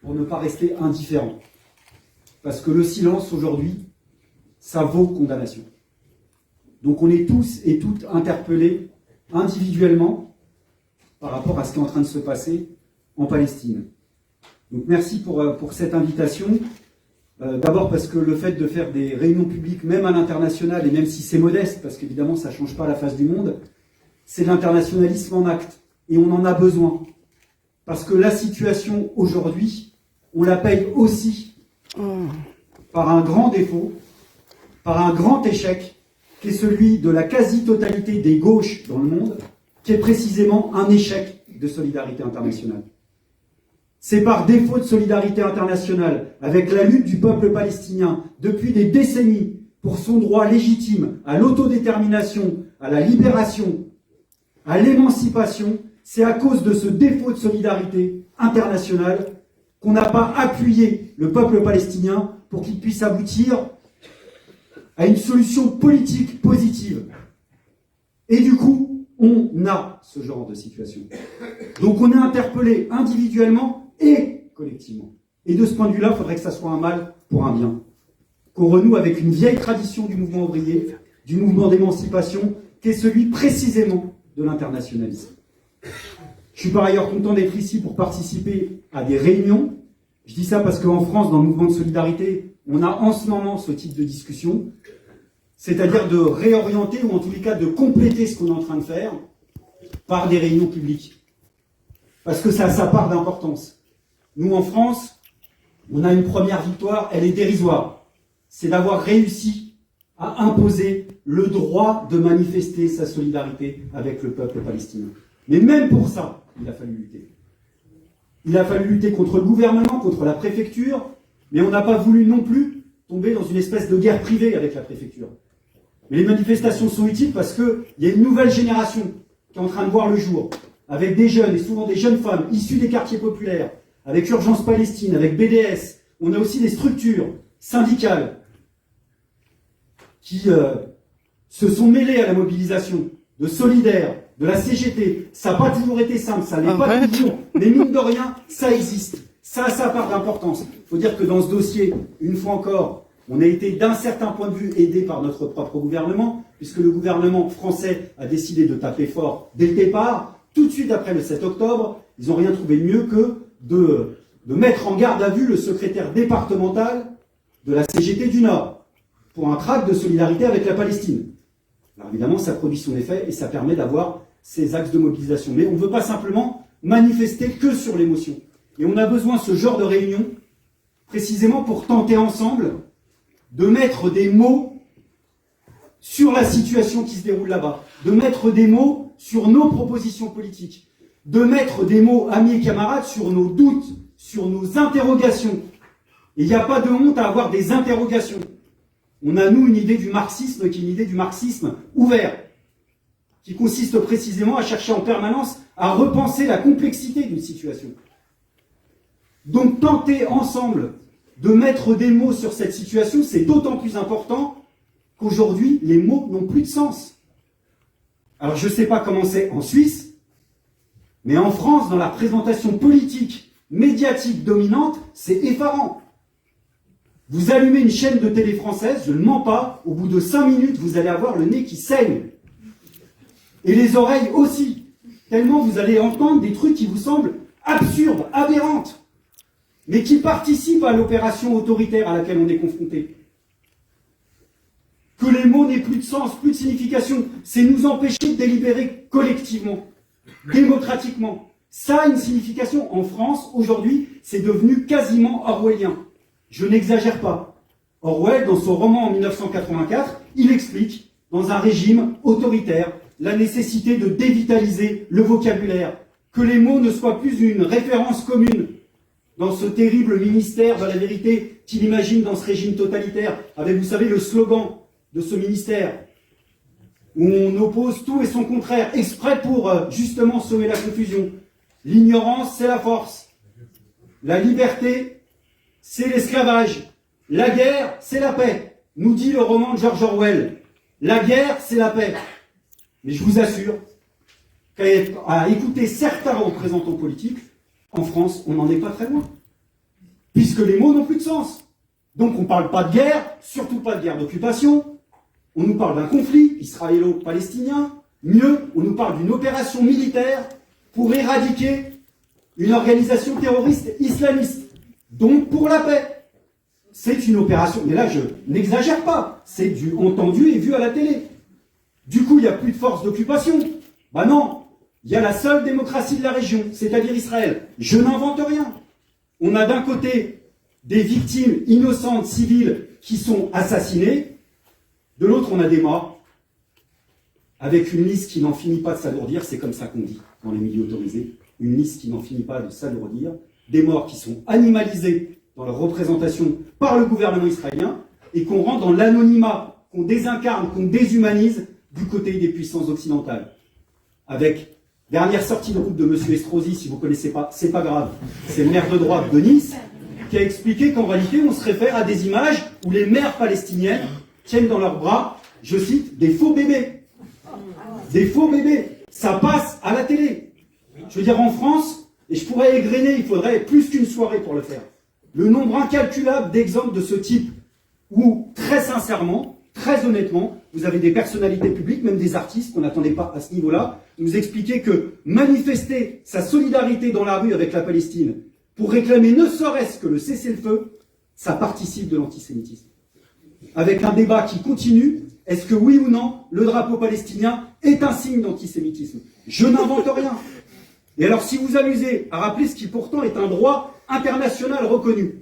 pour ne pas rester indifférent. Parce que le silence, aujourd'hui, ça vaut condamnation. Donc on est tous et toutes interpellés individuellement par rapport à ce qui est en train de se passer en Palestine. Donc merci pour cette invitation. D'abord parce que le fait de faire des réunions publiques, même à l'international, et même si c'est modeste, parce qu'évidemment ça ne change pas la face du monde, c'est l'internationalisme en acte. Et on en a besoin. Parce que la situation aujourd'hui, on la paye aussi par un grand défaut, par un grand échec, qui est celui de la quasi-totalité des gauches dans le monde, qui est précisément un échec de solidarité internationale. C'est par défaut de solidarité internationale avec la lutte du peuple palestinien depuis des décennies pour son droit légitime à l'autodétermination, à la libération, à l'émancipation, c'est à cause de ce défaut de solidarité internationale qu'on n'a pas appuyé le peuple palestinien pour qu'il puisse aboutir à une solution politique positive. Et du coup, on a ce genre de situation. Donc on est interpellé individuellement et collectivement. Et de ce point de vue-là, il faudrait que ça soit un mal pour un bien. Qu'on renoue avec une vieille tradition du mouvement ouvrier, du mouvement d'émancipation, qui est celui précisément de l'internationalisme. Je suis par ailleurs content d'être ici pour participer à des réunions. Je dis ça parce qu'en France, dans le mouvement de solidarité, on a en ce moment ce type de discussion, c'est-à-dire de réorienter, ou en tous les cas de compléter ce qu'on est en train de faire par des réunions publiques. Parce que ça a sa part d'importance. Nous, en France, on a une première victoire, elle est dérisoire. C'est d'avoir réussi à imposer le droit de manifester sa solidarité avec le peuple palestinien. Mais même pour ça, il a fallu lutter. Il a fallu lutter contre le gouvernement, contre la préfecture, mais on n'a pas voulu non plus tomber dans une espèce de guerre privée avec la préfecture. Mais les manifestations sont utiles parce qu'il y a une nouvelle génération qui est en train de voir le jour, avec des jeunes, et souvent des jeunes femmes, issues des quartiers populaires, avec Urgence Palestine, avec BDS. On a aussi des structures syndicales qui se sont mêlées à la mobilisation, de Solidaires, de la CGT. Ça n'a pas toujours été simple, ça n'est pas toujours, mais mine de rien, ça existe. Ça a sa part d'importance. Il faut dire que dans ce dossier, une fois encore, on a été d'un certain point de vue aidé par notre propre gouvernement, puisque le gouvernement français a décidé de taper fort dès le départ. Tout de suite après le 7 octobre, ils n'ont rien trouvé de mieux que de mettre en garde à vue le secrétaire départemental de la CGT du Nord pour un tract de solidarité avec la Palestine. Alors évidemment, ça produit son effet et ça permet d'avoir ces axes de mobilisation. Mais on ne veut pas simplement manifester que sur l'émotion. Et on a besoin de ce genre de réunion précisément pour tenter ensemble de mettre des mots sur la situation qui se déroule là-bas, de mettre des mots sur nos propositions politiques, de mettre des mots, amis et camarades, sur nos doutes, sur nos interrogations. Et il n'y a pas de honte à avoir des interrogations. On a, nous, une idée du marxisme qui est une idée du marxisme ouvert, qui consiste précisément à chercher en permanence à repenser la complexité d'une situation. Donc tenter ensemble de mettre des mots sur cette situation, c'est d'autant plus important qu'aujourd'hui, les mots n'ont plus de sens. Alors je ne sais pas comment c'est en Suisse, mais en France, dans la présentation politique, médiatique dominante, c'est effarant. Vous allumez une chaîne de télé française, je ne mens pas, au bout de 5 minutes, vous allez avoir le nez qui saigne. Et les oreilles aussi. Tellement vous allez entendre des trucs qui vous semblent absurdes, aberrantes, mais qui participent à l'opération autoritaire à laquelle on est confronté. Que les mots n'aient plus de sens, plus de signification, c'est nous empêcher de délibérer collectivement, démocratiquement. Ça a une signification. En France, aujourd'hui, c'est devenu quasiment orwellien. Je n'exagère pas. Orwell, dans son roman en 1984, il explique, dans un régime autoritaire, la nécessité de dévitaliser le vocabulaire, que les mots ne soient plus une référence commune dans ce terrible ministère de la vérité qu'il imagine dans ce régime totalitaire, avec, vous savez, le slogan de ce ministère, où on oppose tout et son contraire, exprès pour justement semer la confusion. L'ignorance, c'est la force. La liberté, c'est l'esclavage. La guerre, c'est la paix, nous dit le roman de George Orwell. La guerre, c'est la paix. Mais je vous assure qu'à écouter certains représentants politiques, en France, on n'en est pas très loin. puisque les mots n'ont plus de sens. Donc on ne parle pas de guerre, surtout pas de guerre d'occupation, on nous parle d'un conflit israélo-palestinien, mieux, on nous parle d'une opération militaire pour éradiquer une organisation terroriste islamiste, donc pour la paix. C'est une opération, mais là je n'exagère pas, c'est du entendu et vu à la télé. Du coup, il n'y a plus de force d'occupation. Ben non, il y a la seule démocratie de la région, c'est-à-dire Israël. Je n'invente rien. On a d'un côté des victimes innocentes, civiles, qui sont assassinées. De l'autre, on a des morts, avec une liste qui n'en finit pas de s'alourdir, c'est comme ça qu'on dit dans les milieux autorisés, une liste qui n'en finit pas de s'alourdir, des morts qui sont animalisés dans leur représentation par le gouvernement israélien, et qu'on rend dans l'anonymat, qu'on désincarne, qu'on déshumanise du côté des puissances occidentales. Avec dernière sortie de groupe de M. Estrosi, si vous ne connaissez pas, c'est pas grave, c'est le maire de droite de Nice, qui a expliqué qu'en réalité, on se réfère à des images où les mères palestiniennes tiennent dans leurs bras, je cite, des faux bébés. Des faux bébés. Ça passe à la télé. Je veux dire, en France, et je pourrais égrener, il faudrait plus qu'une soirée pour le faire. Le nombre incalculable d'exemples de ce type où, très sincèrement, très honnêtement, vous avez des personnalités publiques, même des artistes qu'on n'attendait pas à ce niveau-là, nous expliquer que manifester sa solidarité dans la rue avec la Palestine pour réclamer ne serait-ce que le cessez-le-feu, ça participe de l'antisémitisme. Avec un débat qui continue, est-ce que oui ou non, le drapeau palestinien est un signe d'antisémitisme? Je n'invente rien. Et alors si vous amusez à rappeler ce qui pourtant est un droit international reconnu,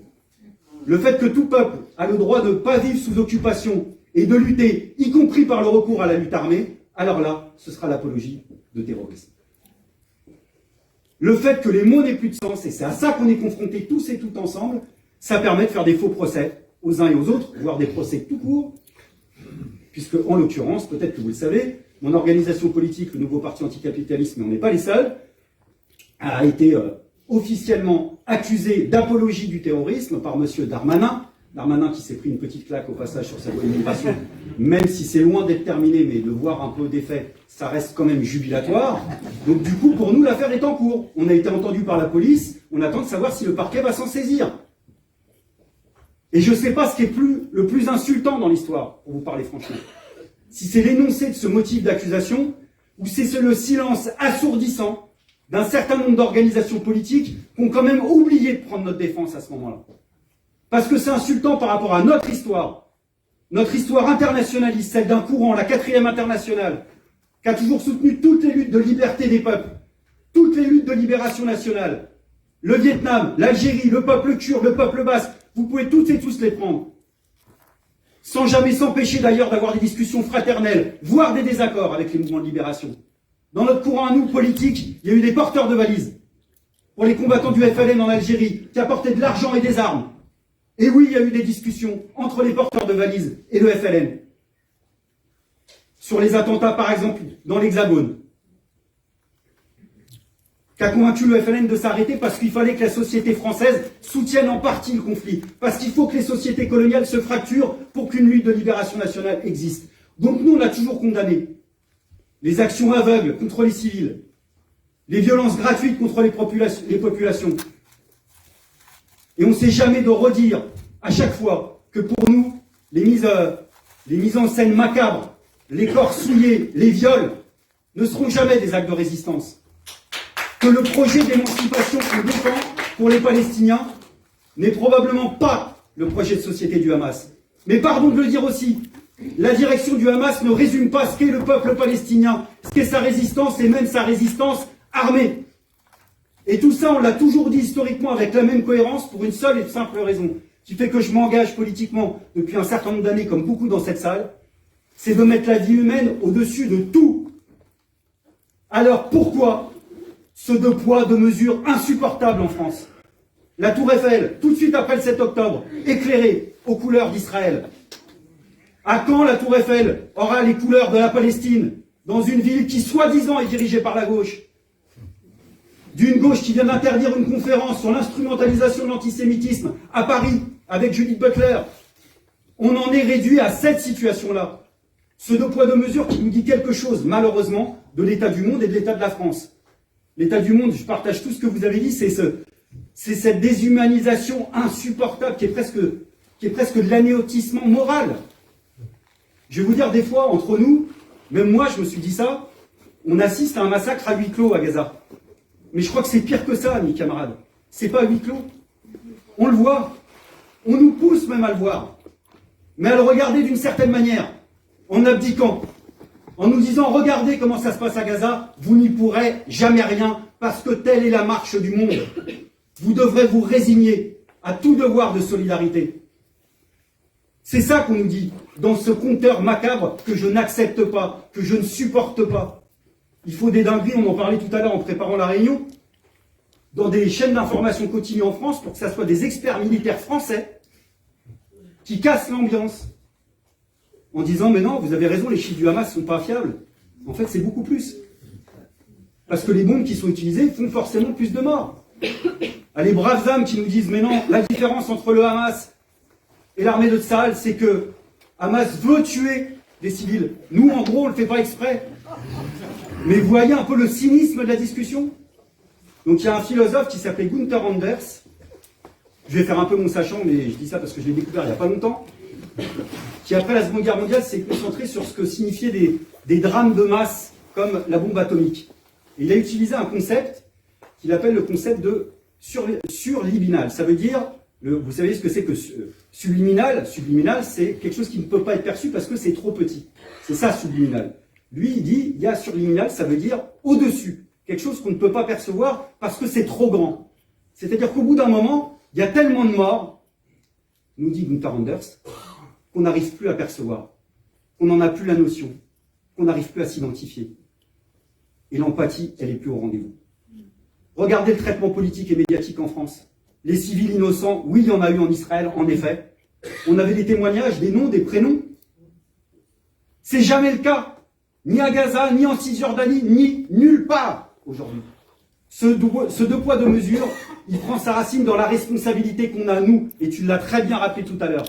le fait que tout peuple a le droit de ne pas vivre sous occupation et de lutter, y compris par le recours à la lutte armée, alors là, ce sera l'apologie de terrorisme. Le fait que les mots n'aient plus de sens, et c'est à ça qu'on est confrontés tous et toutes ensemble, ça permet de faire des faux procès aux uns et aux autres, voire des procès tout court, puisque, en l'occurrence, peut-être que vous le savez, mon organisation politique, le Nouveau Parti Anticapitaliste, mais on n'est pas les seuls, a été officiellement accusé d'apologie du terrorisme par M. Darmanin. Darmanin qui s'est pris une petite claque au passage sur sa loi d'immigration, même si c'est loin d'être terminé, mais de voir un peu d'effet, ça reste quand même jubilatoire. Donc du coup, pour nous, l'affaire est en cours. On a été entendu par la police, on attend de savoir si le parquet va s'en saisir. Et je ne sais pas ce qui est le plus insultant dans l'histoire, pour vous parler franchement. Si c'est l'énoncé de ce motif d'accusation, ou si c'est le silence assourdissant d'un certain nombre d'organisations politiques qui ont quand même oublié de prendre notre défense à ce moment-là. Parce que c'est insultant par rapport à notre histoire internationaliste, celle d'un courant, la 4e internationale, qui a toujours soutenu toutes les luttes de liberté des peuples, toutes les luttes de libération nationale, le Vietnam, l'Algérie, le peuple kurde, le peuple basque, vous pouvez toutes et tous les prendre. Sans jamais s'empêcher d'ailleurs d'avoir des discussions fraternelles, voire des désaccords avec les mouvements de libération. Dans notre courant à nous, politique, il y a eu des porteurs de valises pour les combattants du FLN en Algérie, qui apportaient de l'argent et des armes. Et oui, il y a eu des discussions entre les porteurs de valises et le FLN. Sur les attentats, par exemple, dans l'Hexagone. Qui a convaincu le FLN de s'arrêter parce qu'il fallait que la société française soutienne en partie le conflit. Parce qu'il faut que les sociétés coloniales se fracturent pour qu'une lutte de libération nationale existe. Donc nous, on a toujours condamné les actions aveugles contre les civils, les violences gratuites contre les populations. Et on ne sait jamais de redire à chaque fois que pour nous, les mises en scène macabres, les corps souillés, les viols, ne seront jamais des actes de résistance. Que le projet d'émancipation qu'on défend pour les Palestiniens n'est probablement pas le projet de société du Hamas. Mais pardon de le dire aussi, la direction du Hamas ne résume pas ce qu'est le peuple palestinien, ce qu'est sa résistance et même sa résistance armée. Et tout ça, on l'a toujours dit historiquement avec la même cohérence pour une seule et simple raison, qui fait que je m'engage politiquement depuis un certain nombre d'années, comme beaucoup dans cette salle, c'est de mettre la vie humaine au-dessus de tout. Alors pourquoi ce deux poids, deux mesures insupportables en France? La Tour Eiffel, tout de suite après le 7 octobre, éclairée aux couleurs d'Israël. À quand la Tour Eiffel aura les couleurs de la Palestine, dans une ville qui, soi-disant, est dirigée par la gauche? D'une gauche qui vient d'interdire une conférence sur l'instrumentalisation de l'antisémitisme à Paris, avec Judith Butler. On en est réduit à cette situation-là. Ce deux poids, deux mesures qui nous dit quelque chose, malheureusement, de l'état du monde et de l'état de la France. L'état du monde, je partage tout ce que vous avez dit, c'est C'est cette déshumanisation insupportable qui est presque de l'anéantissement moral. Je vais vous dire, des fois, entre nous, même moi, je me suis dit ça, on assiste à un massacre à huis clos à Gaza. Mais je crois que c'est pire que ça, mes camarades. C'est pas à huis clos. On le voit. On nous pousse même à le voir. Mais à le regarder d'une certaine manière, en abdiquant, en nous disant, regardez comment ça se passe à Gaza, vous n'y pourrez jamais rien, parce que telle est la marche du monde. Vous devrez vous résigner à tout devoir de solidarité. C'est ça qu'on nous dit, dans ce compteur macabre que je n'accepte pas, que je ne supporte pas. Il faut des dingueries, on en parlait tout à l'heure en préparant la réunion, dans des chaînes d'information continues en France, pour que ça soit des experts militaires français qui cassent l'ambiance, en disant, mais non, vous avez raison, les chiffres du Hamas ne sont pas fiables. En fait, c'est beaucoup plus. Parce que les bombes qui sont utilisées font forcément plus de morts. Ah, les braves âmes qui nous disent, mais non, la différence entre le Hamas et l'armée de Tsahal, c'est que Hamas veut tuer des civils. Nous, en gros, on ne le fait pas exprès. Mais vous voyez un peu le cynisme de la discussion. Donc il y a un philosophe qui s'appelait Gunther Anders. Je vais faire un peu mon sachant, mais je dis ça parce que je l'ai découvert il n'y a pas longtemps. Qui, après la Seconde Guerre mondiale, s'est concentré sur ce que signifiaient des drames de masse, comme la bombe atomique. Et il a utilisé un concept qu'il appelle le concept de surliminal. Ça veut dire, vous savez ce que c'est que subliminal? Subliminal, c'est quelque chose qui ne peut pas être perçu parce que c'est trop petit. C'est ça, subliminal. Lui, il dit, il y a surliminal, ça veut dire au-dessus. Quelque chose qu'on ne peut pas percevoir parce que c'est trop grand. C'est-à-dire qu'au bout d'un moment, il y a tellement de morts, nous dit Gunther Anders, qu'on n'arrive plus à percevoir, qu'on n'en a plus la notion, qu'on n'arrive plus à s'identifier. Et l'empathie, elle est plus au rendez-vous. Regardez le traitement politique et médiatique en France. Les civils innocents, oui, il y en a eu en Israël, en effet. On avait des témoignages, des noms, des prénoms. C'est jamais le cas. Ni à Gaza, ni en Cisjordanie, ni nulle part aujourd'hui. Ce deux poids, deux mesures, il prend sa racine dans la responsabilité qu'on a, nous, et tu l'as très bien rappelé tout à l'heure.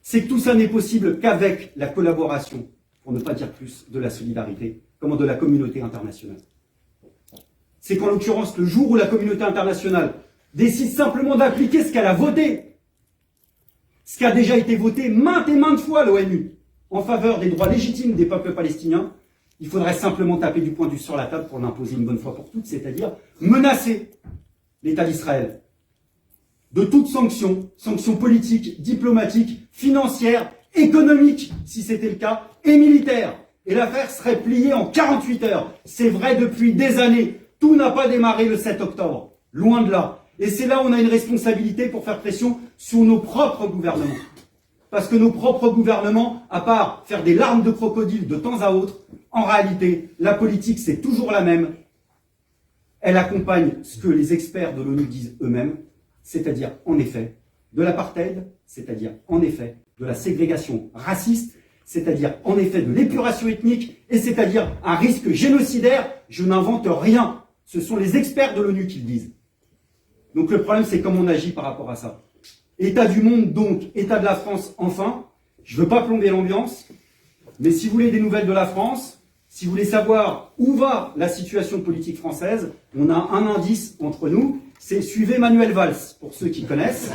C'est que tout ça n'est possible qu'avec la collaboration, pour ne pas dire plus, de la solidarité, comme de la communauté internationale. C'est qu'en l'occurrence, le jour où la communauté internationale décide simplement d'appliquer ce qu'elle a voté, ce qui a déjà été voté maintes et maintes fois à l'ONU, en faveur des droits légitimes des peuples palestiniens, il faudrait simplement taper du poing sur la table pour l'imposer une bonne fois pour toutes, c'est-à-dire menacer l'État d'Israël de toute sanction, sanctions politiques, diplomatiques, financières, économiques, si c'était le cas, et militaires. Et l'affaire serait pliée en 48 heures. C'est vrai depuis des années. Tout n'a pas démarré le 7 octobre. Loin de là. Et c'est là où on a une responsabilité pour faire pression sur nos propres gouvernements. Parce que nos propres gouvernements, à part faire des larmes de crocodile de temps à autre, en réalité, la politique, c'est toujours la même. Elle accompagne ce que les experts de l'ONU disent eux-mêmes, c'est-à-dire, en effet, de l'apartheid, c'est-à-dire, en effet, de la ségrégation raciste, c'est-à-dire, en effet, de l'épuration ethnique, et c'est-à-dire un risque génocidaire. Je n'invente rien. Ce sont les experts de l'ONU qui le disent. Donc le problème, c'est comment on agit par rapport à ça. État du monde, donc, état de la France, enfin. Je ne veux pas plomber l'ambiance, mais si vous voulez des nouvelles de la France, si vous voulez savoir où va la situation politique française, on a un indice entre nous, c'est suivez Manuel Valls, pour ceux qui connaissent.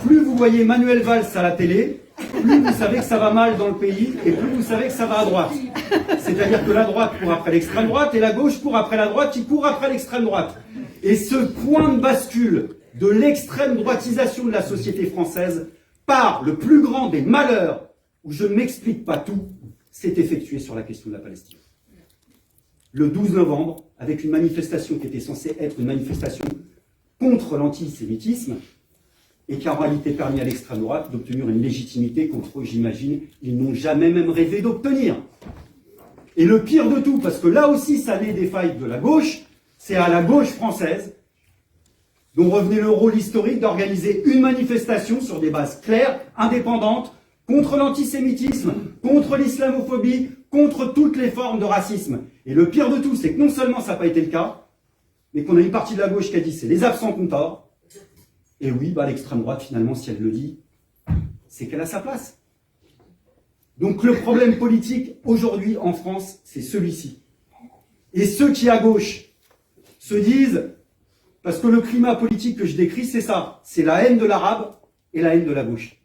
Plus vous voyez Manuel Valls à la télé, plus vous savez que ça va mal dans le pays, et plus vous savez que ça va à droite. C'est-à-dire que la droite court après l'extrême droite, et la gauche court après la droite, qui court après l'extrême droite. Et ce point de bascule de l'extrême droitisation de la société française, par le plus grand des malheurs, où je ne m'explique pas tout, s'est effectué sur la question de la Palestine. Le 12 novembre, avec une manifestation qui était censée être une manifestation contre l'antisémitisme, et qui a en réalité permis à l'extrême droite d'obtenir une légitimité contre, j'imagine, ils n'ont jamais même rêvé d'obtenir. Et le pire de tout, parce que là aussi ça naît des failles de la gauche, c'est à la gauche française, dont revenait le rôle historique d'organiser une manifestation sur des bases claires, indépendantes, contre l'antisémitisme, contre l'islamophobie, contre toutes les formes de racisme. Et le pire de tout, c'est que non seulement ça n'a pas été le cas, mais qu'on a une partie de la gauche qui a dit c'est les absents qu'on tord. Et oui, l'extrême droite, finalement, si elle le dit, c'est qu'elle a sa place. Donc le problème politique, aujourd'hui, en France, c'est celui-ci. Et ceux qui, à gauche, se disent Parce que le climat politique que je décris, c'est ça. C'est la haine de l'arabe et la haine de la gauche.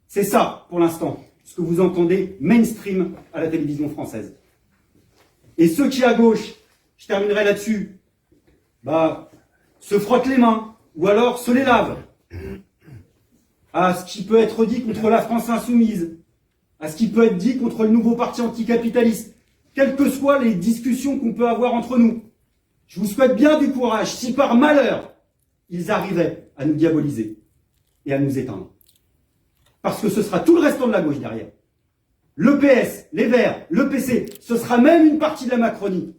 C'est ça, pour l'instant, ce que vous entendez mainstream à la télévision française. Et ceux qui, à gauche, je terminerai là-dessus, se frottent les mains, ou alors se les lavent, à ce qui peut être dit contre la France insoumise, à ce qui peut être dit contre le nouveau parti anticapitaliste, quelles que soient les discussions qu'on peut avoir entre nous. Je vous souhaite bien du courage, si par malheur, ils arrivaient à nous diaboliser et à nous éteindre. Parce que ce sera tout le restant de la gauche derrière. Le PS, les Verts, le PC, ce sera même une partie de la Macronie.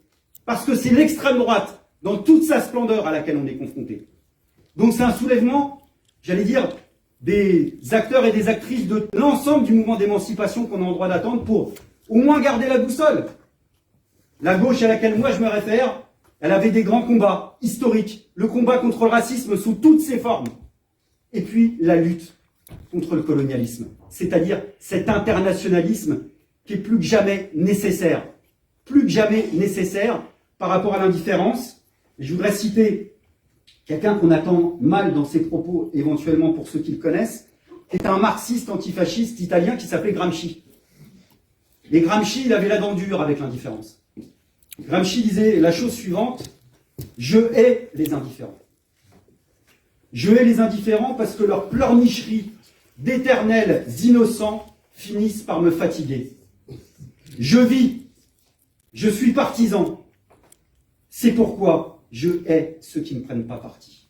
Parce que c'est l'extrême droite, dans toute sa splendeur, à laquelle on est confronté. Donc c'est un soulèvement, j'allais dire, des acteurs et des actrices de l'ensemble du mouvement d'émancipation qu'on a en droit d'attendre pour au moins garder la boussole. La gauche à laquelle moi je me réfère, elle avait des grands combats historiques. Le combat contre le racisme sous toutes ses formes. Et puis la lutte contre le colonialisme. C'est-à-dire cet internationalisme qui est plus que jamais nécessaire. Plus que jamais nécessaire par rapport à l'indifférence. Et je voudrais citer quelqu'un qu'on attend mal dans ses propos, éventuellement pour ceux qui le connaissent, qui est un marxiste antifasciste italien qui s'appelait Gramsci. Et Gramsci, il avait la dent dure avec l'indifférence. Gramsci disait la chose suivante: je hais les indifférents. Je hais les indifférents parce que leur pleurnicherie d'éternels innocents finissent par me fatiguer. Je vis, je suis partisan. C'est pourquoi je hais ceux qui ne prennent pas parti.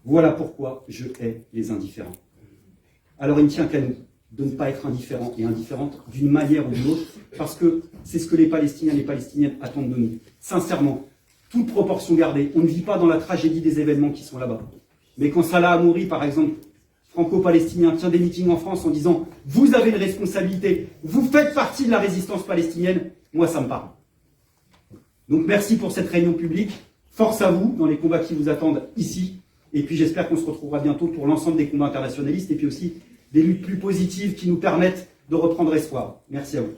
Voilà pourquoi je hais les indifférents. Alors il ne tient qu'à nous de ne pas être indifférents et indifférentes d'une manière ou d'une autre, parce que c'est ce que les Palestiniens et les Palestiniennes attendent de nous. Sincèrement, toute proportion gardée, on ne vit pas dans la tragédie des événements qui sont là-bas. Mais quand Salah Hamouri, par exemple, franco-palestinien, tient des meetings en France en disant « Vous avez une responsabilité, vous faites partie de la résistance palestinienne », moi ça me parle. Donc merci pour cette réunion publique, force à vous dans les combats qui vous attendent ici, et puis j'espère qu'on se retrouvera bientôt pour l'ensemble des combats internationalistes, et puis aussi des luttes plus positives qui nous permettent de reprendre espoir. Merci à vous.